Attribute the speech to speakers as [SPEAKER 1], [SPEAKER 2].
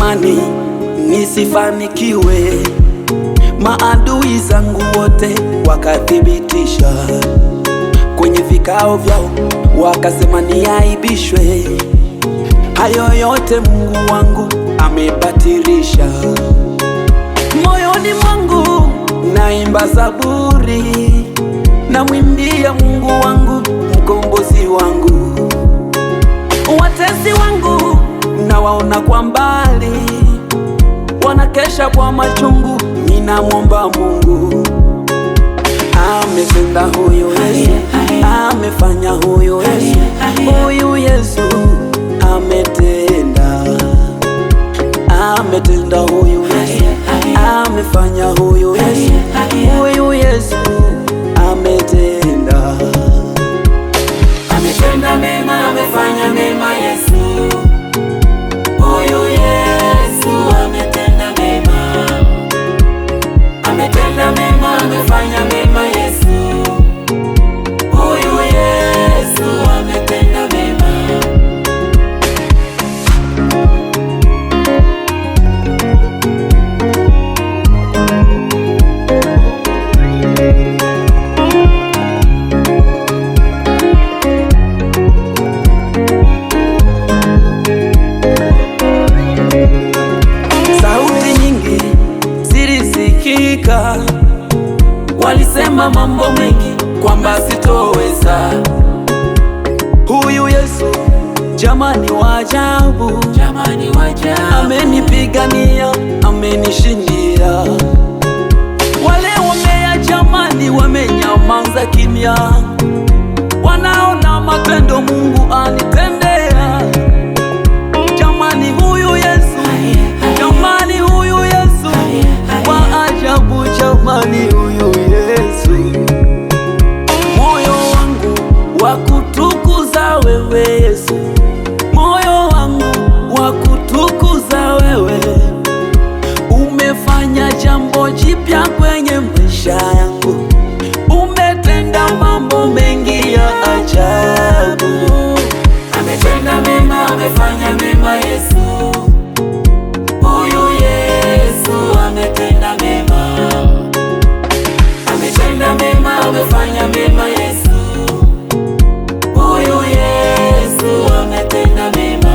[SPEAKER 1] Walitamani nisifanikiwe, maadui zangu wote wakathibitisha. Kwenye vikao vyao wakasema niaibishwe. Hayo yote Mungu wangu amebatilisha. Moyoni mwangu naimba zaburi, namwimbia Mungu wangu, mkombozi wangu. Watesi wangu nawaona kwa mbali, wanakesha kwa machungu, ninamwomba Mungu. Ametenda huyu Yesu, amefanya huyu Yesu, huyu Yesu ametenda. Ametenda huyu Yesu, amefanya huyu Yesu, huyu Yesu ametenda.
[SPEAKER 2] Ametenda mema, amefanya mema Yesu, huyu Yesu ametenda mema. Ametenda mema, amefanya mema Yesu, huyu Yesu ametenda mema.
[SPEAKER 1] Sauti nyingi zilisikika, walisema mambo mengi kwamba sitoweza. Huyu Yesu jamani wa ajabu,
[SPEAKER 2] Jamani wa ajabu,
[SPEAKER 1] amenipigania, amenishindia. Wale wamea jamani wamenyamaza kimya, wanaona matendo Mungu anitendea. Jamani huyu Yesu, jamani huyu Yesu wa ajabu, jamani huyu Yesu. Moyo wangu wakutukuza wewe Yesu, moyo wangu wakutukuza wewe. Umefanya jambo jipya kwenye maisha yangu, umetenda mambo mengi ya ajabu.
[SPEAKER 2] ametenda mema, amefanya mema Yesu, huyu Yesu ametenda mema. Ametenda mema, amefanya mema Yesu, huyu Yesu ametenda mema.